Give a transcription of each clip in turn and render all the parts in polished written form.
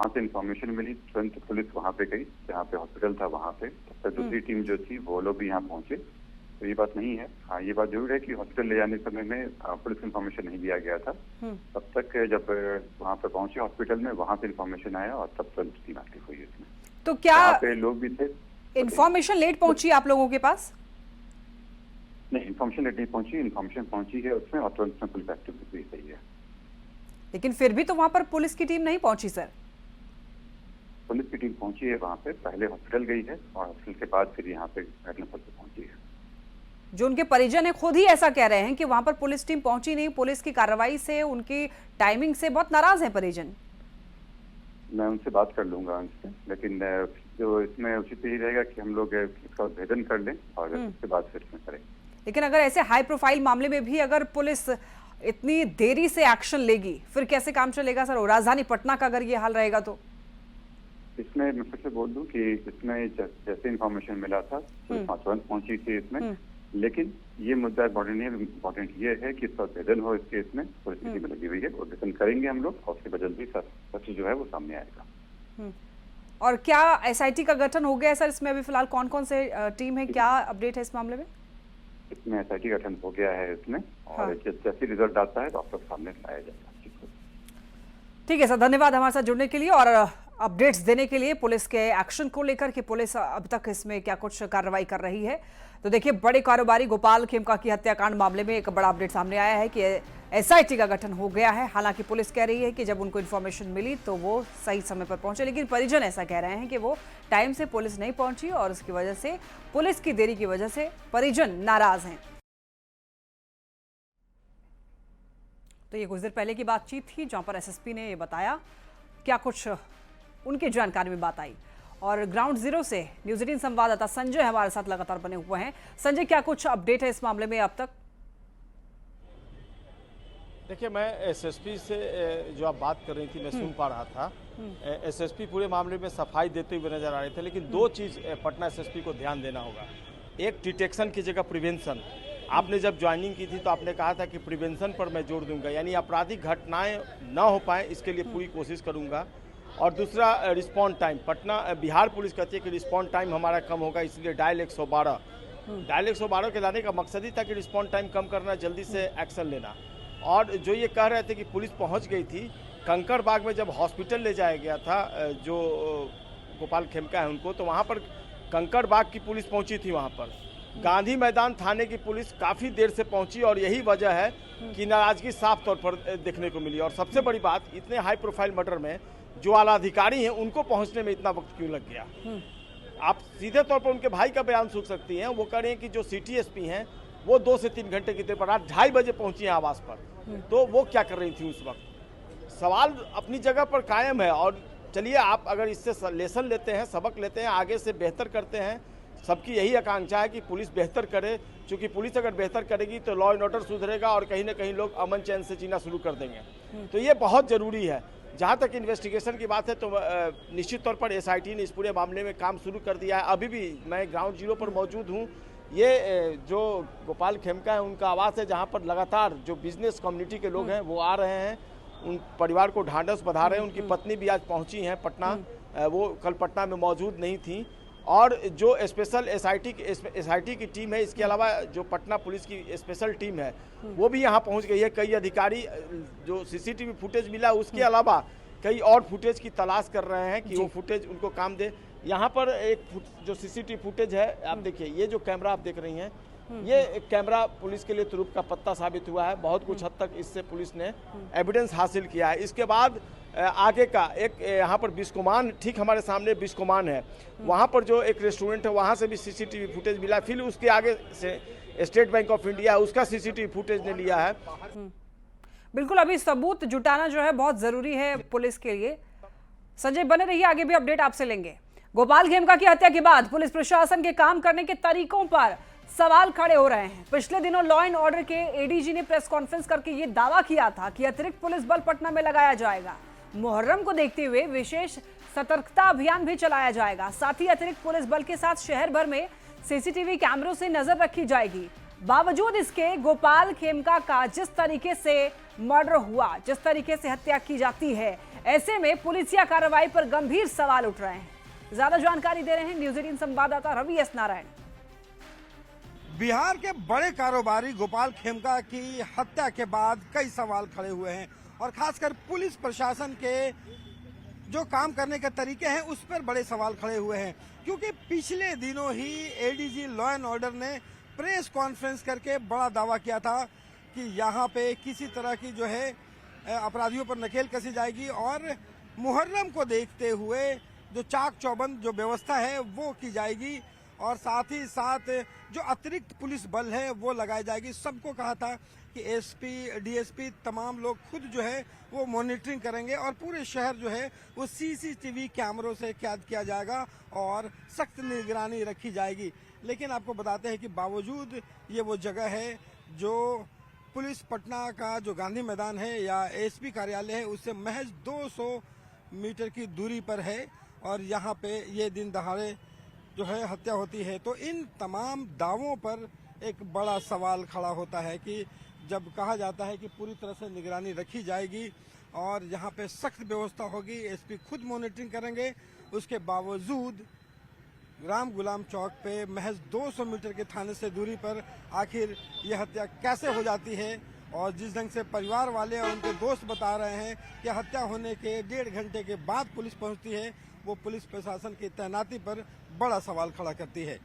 वहाँ से इन्फॉर्मेशन मिली, तुरंत पुलिस वहाँ पे गई, जहाँ पे हॉस्पिटल था वहाँ पे। तब तक दूसरी टीम जो थी वो लोग भी यहाँ पहुंचे। तो ये बात नहीं है। हाँ, ये बात जरूर है कि हॉस्पिटल ले जाने समय में पुलिस इन्फॉर्मेशन नहीं दिया गया था। तब तक जब वहाँ पे पहुंचे हॉस्पिटल में, वहाँ से इन्फॉर्मेशन आया और तब तुरंत टीम एक्टिव हुई इसमें। तो क्या वहाँ पे लोग भी थे। इन्फॉर्मेशन लेट पहुंची आप लोगों के पास? नहीं, इन्फॉर्मेशन लेट नहीं पहुंची, इन्फॉर्मेशन पहुंची है उसमें और तुरंत पुलिस एक्टिव हुई। सही है, लेकिन फिर भी तो वहां पर पुलिस की टीम नहीं पहुंची सर। पुलिस की टीम पहुंची है वहाँ पे, पहले हॉस्पिटल गई है और हॉस्पिटल के बाद फिर यहाँ पे घटनास्थल पे पहुंची है। जो उनके परिजन है खुद ही ऐसा कह रहे हैं कि वहां पर पुलिस टीम पहुंची नहीं, पुलिस की कार्रवाई से, उनकी टाइमिंग से बहुत नाराज हैं परिजन। मैं उनसे बात कर लूंगा उनसे, लेकिन जो इसमें उचित यही रहेगा कि हम लोग इसका भेदन कर लें और उसके बाद फिर इसमें करें। लेकिन अगर ऐसे हाई प्रोफाइल मामले में भी अगर पुलिस इतनी देरी से एक्शन लेगी, फिर कैसे काम चलेगा सर? राजधानी पटना का अगर ये हाल रहेगा तो इसमें मैं फिर से बोल दूं कि इसमें जैसे इन्फॉर्मेशन मिला था पुलिस तुरंत पहुंची थी इसमें, लेकिन ये मुद्दा इम्पोर्टेंट नहीं है। इम्पोर्टेंट ये है कि इसका भेदन हो, इस केस में पुलिस की टीम लगी हुई है और भेदन करेंगे हम लोग और उसके बाद जल्दी सच जो है वो सामने आएगा। और क्या एसआईटी का गठन हो गया है सर? इसमें अभी फिलहाल कौन कौन से टीम है, क्या अपडेट है इस मामले में? इसमें एसआईटी गठन हो गया है इसमें और जैसे रिजल्ट आता है तो आप लोग सामने लाया जाएगा। ठीक है सर, धन्यवाद हमारे साथ जुड़ने के लिए और अपडेट्स देने के लिए पुलिस के एक्शन को लेकर कि पुलिस अब तक इसमें क्या कुछ कार्रवाई कर रही है। तो देखिए, बड़े कारोबारी गोपाल खेमका की हत्याकांड मामले में एक बड़ा अपडेट सामने आया है कि एसआईटी का गठन हो गया है। हालांकि पुलिस कह रही है कि जब उनको इन्फॉर्मेशन मिली तो वो सही समय पर पहुंचे, लेकिन परिजन ऐसा कह रहे हैं कि वो टाइम से पुलिस नहीं पहुंची और उसकी वजह से, पुलिस की देरी की वजह से परिजन नाराज हैं। तो ये कुछ देर पहले की बातचीत थी जहां पर एसएसपी ने ये बताया क्या कुछ उनकी जानकारी में बात आई। और ग्राउंड जीरो से न्यूज़ 18 संवाददाता संजय हमारे साथ लगातार बने हुए हैं। संजय, क्या कुछ अपडेट है इस मामले में अब तक? देखिए, मैं एसएसपी से जो आप बात कर रही थी मैं सुन पा रहा था। एसएसपी पूरे मामले में सफाई देते हुए नजर आ रहे थे, लेकिन दो चीज पटना एसएसपी को ध्यान देना होगा। एक, डिटेक्शन की जगह प्रिवेंशन। आपने जब ज्वाइनिंग की थी तो आपने कहा था कि प्रिवेंशन पर मैं जोर दूंगा, यानी आपराधिक घटनाएं न हो पाए इसके लिए पूरी कोशिश करूंगा। और दूसरा, respond time. Patna Bihar police कहती है कि रिस्पॉन्ड टाइम हमारा कम होगा, इसलिए डायल 112 के लाने का मकसद ही था कि रिस्पॉन्ड टाइम कम करना, जल्दी से एक्शन लेना। और जो ये कह रहे थे कि पुलिस पहुंच गई थी कंकड़ बाग में, जब हॉस्पिटल ले जाया गया था जो गोपाल खेमका है उनको, तो वहाँ पर कंकड़ बाग की पुलिस पहुंची थी। वहाँ पर गांधी मैदान थाने की पुलिस काफ़ी देर से पहुंची और यही वजह है कि नाराजगी साफ तौर पर देखने को मिली। और सबसे बड़ी बात, इतने हाई प्रोफाइल मर्डर में जो आला अधिकारी हैं उनको पहुंचने में इतना वक्त क्यों लग गया? आप सीधे तौर पर उनके भाई का बयान सुन सकती हैं। वो कह रहे हैं कि जो सिटी एसपी हैं वो 2 से 3 घंटे की देर पर, रात 2:30 बजे पहुंची हैं आवास पर। तो वो क्या कर रही थी उस वक्त? सवाल अपनी जगह पर कायम है। और चलिए, आप अगर इससे लेसन लेते हैं, सबक लेते हैं, आगे से बेहतर करते हैं, सबकी यही आकांक्षा है कि पुलिस बेहतर करे, क्योंकि पुलिस अगर बेहतर करेगी तो लॉ एंड ऑर्डर सुधरेगा और कहीं ना कहीं लोग अमन चैन से जीना शुरू कर देंगे। तो ये बहुत ज़रूरी है। जहाँ तक इन्वेस्टिगेशन की बात है तो निश्चित तौर पर एसआईटी ने इस पूरे मामले में काम शुरू कर दिया है। अभी भी मैं ग्राउंड जीरो पर मौजूद हूँ। ये जो गोपाल खेमका है उनका आवास है, जहाँ पर लगातार जो बिजनेस कम्युनिटी के लोग हैं वो आ रहे हैं, उन परिवार को ढांढस बंधा रहे हैं। उनकी पत्नी भी आज पहुँची हैं पटना, वो कल पटना में मौजूद नहीं थी। और जो स्पेशल एसआईटी की टीम है, इसके अलावा जो पटना पुलिस की स्पेशल टीम है वो भी यहाँ पहुँच गई है। कई अधिकारी जो सीसीटीवी फुटेज मिला उसके अलावा कई और फुटेज की तलाश कर रहे हैं कि वो फुटेज उनको काम दे। यहाँ पर एक जो सीसीटीवी फुटेज है, आप देखिए, ये जो कैमरा आप देख रही हैं, ये कैमरा पुलिस के लिए तुरुप का पत्ता साबित हुआ है। बहुत कुछ हद तक इससे पुलिस ने एविडेंस हासिल किया है। इसके बाद आगे का एक, यहाँ पर बिस्कोमान, ठीक हमारे सामने बिस्कोमान है, वहाँ पर जो एक रेस्टोरेंट है वहाँ से भी सीसीटीवी फुटेज मिला। फिर उसके आगे से स्टेट बैंक ऑफ इंडिया, उसका सीसीटीवी फुटेज ने लिया है। बिल्कुल, अभी सबूत जुटाना जो है बहुत जरूरी है पुलिस के लिए। संजय, बने रहिए, आगे भी अपडेट आपसे लेंगे। गोपाल खेमका की हत्या के बाद पुलिस प्रशासन के काम करने के तरीकों पर सवाल खड़े हो रहे हैं। पिछले दिनों लॉ एंड ऑर्डर के एडीजी ने प्रेस कॉन्फ्रेंस करके ये दावा किया था कि अतिरिक्त पुलिस बल पटना में लगाया जाएगा। मुहर्रम को देखते हुए विशेष सतर्कता अभियान भी चलाया जाएगा। साथ ही अतिरिक्त पुलिस बल के साथ शहर भर में सीसीटीवी कैमरों से नजर रखी जाएगी। बावजूद इसके गोपाल खेमका का जिस तरीके से मर्डर हुआ, जिस तरीके से हत्या की जाती है, ऐसे में पुलिसिया कार्रवाई पर गंभीर सवाल उठ रहे हैं। ज्यादा जानकारी दे रहे हैं न्यूज 18 संवाददाता रवि एस नारायण। बिहार के बड़े कारोबारी गोपाल खेमका की हत्या के बाद कई सवाल खड़े हुए हैं और खासकर पुलिस प्रशासन के जो काम करने के तरीके हैं उस पर बड़े सवाल खड़े हुए हैं, क्योंकि पिछले दिनों ही एडीजी लॉ एंड ऑर्डर ने प्रेस कॉन्फ्रेंस करके बड़ा दावा किया था कि यहाँ पे किसी तरह की जो है अपराधियों पर नकेल कसी जाएगी और मुहर्रम को देखते हुए जो चाक चौबंद जो व्यवस्था है वो की जाएगी और साथ ही साथ जो अतिरिक्त पुलिस बल है वो लगाई जाएगी। सबको कहा था कि एसपी डीएसपी तमाम लोग खुद जो है वो मॉनिटरिंग करेंगे और पूरे शहर जो है वो सीसीटीवी कैमरों से कैद किया जाएगा और सख्त निगरानी रखी जाएगी। लेकिन आपको बताते हैं कि बावजूद ये वो जगह है जो पुलिस पटना का जो गांधी मैदान है या एसपी कार्यालय है उससे महज 200 मीटर की दूरी पर है और यहाँ पे ये दिन दहाड़े जो है हत्या होती है। तो इन तमाम दावों पर एक बड़ा सवाल खड़ा होता है कि जब कहा जाता है कि पूरी तरह से निगरानी रखी जाएगी और यहाँ पे सख्त व्यवस्था होगी, एसपी खुद मॉनिटरिंग करेंगे, उसके बावजूद राम गुलाम चौक पे महज 200 मीटर के थाने से दूरी पर आखिर यह हत्या कैसे हो जाती है। और जिस ढंग से परिवार वाले और उनके दोस्त बता रहे हैं कि हत्या होने के 1.5 घंटे के बाद पुलिस पहुंचती है, वो पुलिस प्रशासन की तैनाती पर बड़ा सवाल खड़ा करती है।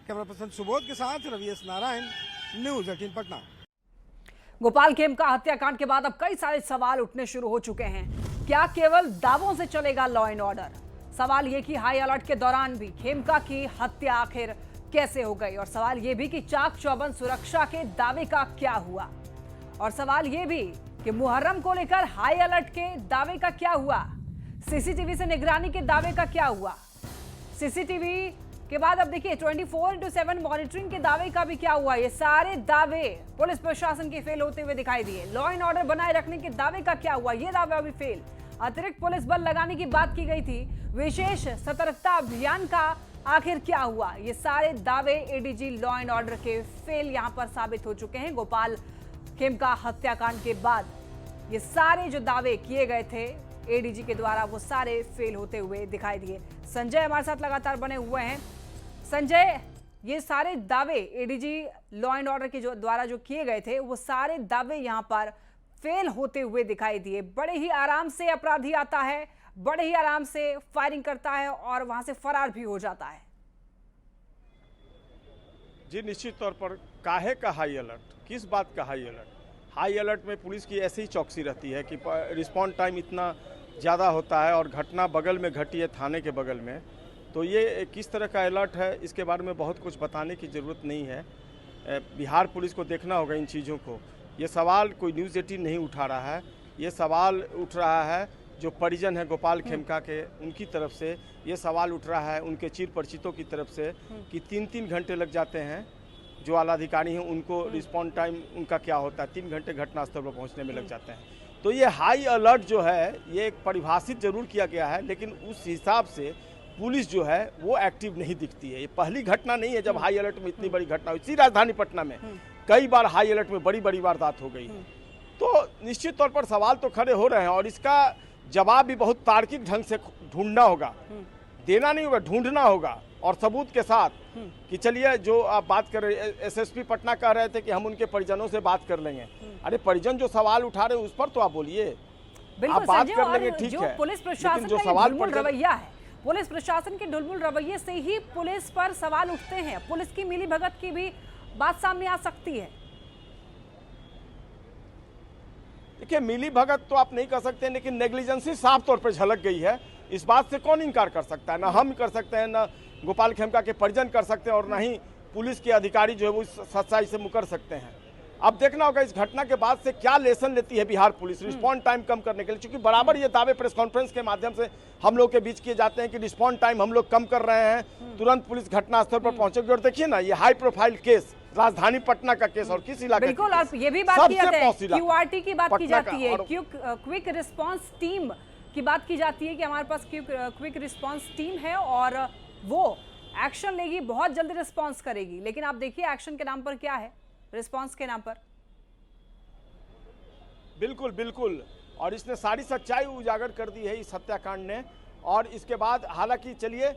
कैमरा पर्सन सुबोध के साथ रवि एस नारायण, न्यूज 18 पटना। गोपाल खेमका हत्याकांड के बाद अब कई सारे सवाल उठने शुरू हो चुके हैं। क्या केवल दावों से चलेगा लॉ एंड ऑर्डर? सवाल ये कि हाई अलर्ट के दौरान भी खेमका की हत्या आखिर कैसे हो गई, और सवाल ये भी कि चाक चौबंद सुरक्षा के दावे का क्या हुआ, और सवाल ये भी कि मुहर्रम को लेकर हाई अलर्ट के दावे का क्या हुआ, सीसीटीवी से निगरानी के दावे का क्या हुआ, सीसीटीवी के बाद अब देखिए 24/7 मॉनिटरिंग के दावे का भी क्या हुआ। ये सारे दावे पुलिस प्रशासन के फेल होते हुए दिखाई दिए। लॉ एंड ऑर्डर बनाए रखने के दावे का क्या हुआ, ये दावा भी फेल। अतिरिक्त पुलिस बल लगाने की बात की गई थी, विशेष सतर्कता अभियान का आखिर क्या हुआ। ये सारे दावे एडीजी लॉ एंड ऑर्डर के फेल यहां पर साबित हो चुके हैं। गोपाल खेमका हत्याकांड के बाद ये सारे जो दावे किए गए थे एडीजी के द्वारा वो सारे फेल होते हुए दिखाई दिए। संजय हमारे साथ लगातार बने हुए हैं। संजय, ये सारे दावे एडीजी लॉ एंड ऑर्डर के द्वारा जो किए गए थे वो सारे दावे यहाँ पर फेल होते हुए दिखाई दिए। बड़े ही आराम से अपराधी आता है, बड़े ही आराम से फायरिंग करता है और वहां से फरार भी हो जाता है। जी निश्चित तौर पर काहे का हाई अलर्ट, किस बात का हाई अलर्ट? हाई अलर्ट में पुलिस की ऐसी ही चौकसी रहती है कि रिस्पॉन्ड टाइम इतना ज़्यादा होता है और घटना बगल में घटी है, थाने के बगल में, तो ये किस तरह का अलर्ट है इसके बारे में बहुत कुछ बताने की ज़रूरत नहीं है। बिहार पुलिस को देखना होगा इन चीज़ों को। ये सवाल कोई न्यूज़ 18 नहीं उठा रहा है, ये सवाल उठ रहा है जो परिजन है गोपाल खेमका के, उनकी तरफ से ये सवाल उठ रहा है, उनके चिर परिचितों की तरफ से कि 3-3 घंटे लग जाते हैं जो आलाधिकारी हैं उनको रिस्पॉन्ड टाइम उनका क्या होता है, 3 घंटे घटनास्थल पर पहुंचने में लग जाते हैं। तो ये हाई अलर्ट जो है ये एक परिभाषित जरूर किया गया है, लेकिन उस हिसाब से पुलिस जो है वो एक्टिव नहीं दिखती है। ये पहली घटना नहीं है जब हाई अलर्ट में इतनी बड़ी घटना हुई। इसी राजधानी पटना में कई बार हाई अलर्ट में बड़ी बड़ी वारदात हो गई। तो निश्चित तौर पर सवाल तो खड़े हो रहे हैं और इसका जवाब भी बहुत तार्किक ढंग से ढूंढना होगा, देना नहीं होगा, ढूंढना होगा और सबूत के साथ कि चलिए जो आप बात कर रहे हैं, एसएसपी पटना कह रहे थे कि हम उनके परिजनों से बात कर लेंगे। अरे परिजन जो सवाल उठा रहे हैं उस पर तो आप बोलिए, आप बात कर लेंगे ठीक है, पुलिस प्रशासन जो का सवाल रवैया है, पुलिस प्रशासन के ढुलमुल रवैये से ही पुलिस पर सवाल उठते हैं। पुलिस की मिली भगत की भी बात सामने आ सकती है। देखिए मिली भगत तो आप नहीं कर सकते, लेकिन नेग्लिजेंसी साफ तौर पर झलक गई है। इस बात से कौन इनकार कर सकता है? ना हम कर सकते हैं, ना गोपाल खेमका के परिजन कर सकते हैं और ना ही पुलिस के अधिकारी जो है वो सच्चाई से मुकर सकते हैं। अब देखना होगा इस घटना के बाद से क्या लेसन लेती है बिहार पुलिस रिस्पॉन्ड टाइम कम करने के लिए, क्योंकि बराबर ये दावे प्रेस कॉन्फ्रेंस के माध्यम से हम लोग के बीच किए जाते हैं कि रिस्पॉन्ड टाइम हम लोग कम कर रहे हैं, तुरंत पुलिस घटनास्थल पर पहुंचेगी। और देखिए ना ये हाई प्रोफाइल केस, राजधानी पटना का केस और किस इलाके बिल्कुल, और ये भी बात की जाती है क्यूआरटी की बात की जाती है, क्विक रिस्पांस टीम की बात की जाती है कि हमारे पास क्विक रिस्पांस टीम है और वो एक्शन लेगी, बहुत जल्दी रिस्पांस करेगी। लेकिन आप देखिए एक्शन के नाम पर क्या है, रिस्पांस के नाम पर। बिल्कुल बिल्कुल, और इसने सारी सच्चाई उजागर कर दी है इस हत्याकांड ने। और इसके बाद हालांकि चलिए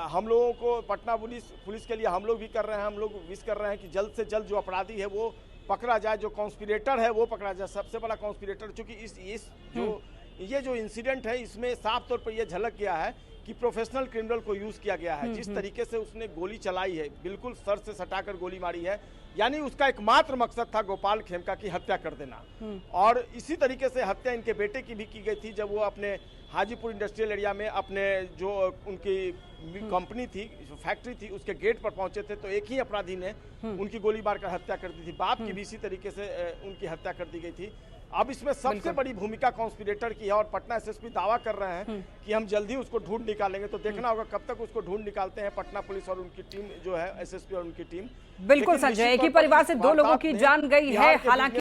हम लोगों को पटना पुलिस के लिए हम लोग भी कर रहे हैं, हम लोग विश कर रहे हैं कि जल्द से जल्द जो अपराधी है वो पकड़ा जाए, जो कॉन्स्पिरेटर है वो पकड़ा जाए। सबसे बड़ा कॉन्स्पिरेटर, चूंकि ये जो इंसिडेंट है इसमें साफ तौर पर यह झलक गया है कि प्रोफेशनल क्रिमिनल को यूज किया गया है। जिस तरीके से उसने गोली चलाई है, बिल्कुल सर से सटाकर गोली मारी है, यानी उसका एकमात्र मकसद था गोपाल खेमका की हत्या कर देना। और इसी तरीके से हत्या इनके बेटे की भी की गई थी जब वो अपने हाजीपुर इंडस्ट्रियल एरिया में अपने जो उनकी कंपनी थी, फैक्ट्री थी, उसके गेट पर पहुंचे थे तो एक ही अपराधी ने उनकी गोली मारकर हत्या कर दी थी। बाप की भी इसी तरीके से उनकी हत्या कर दी गई थी। अब इसमें सबसे बड़ी भूमिका कॉन्स्पिरेटर की है और पटना एसएसपी दावा कर रहे हैं कि हम जल्दी उसको ढूंढ निकालेंगे। तो देखना होगा कब तक उसको ढूंढ निकालते हैं पटना पुलिस और उनकी टीम जो है, एसएसपी और उनकी टीम। बिल्कुल संजय, एक ही परिवार से 2 लोगों की जान गई है। हालांकि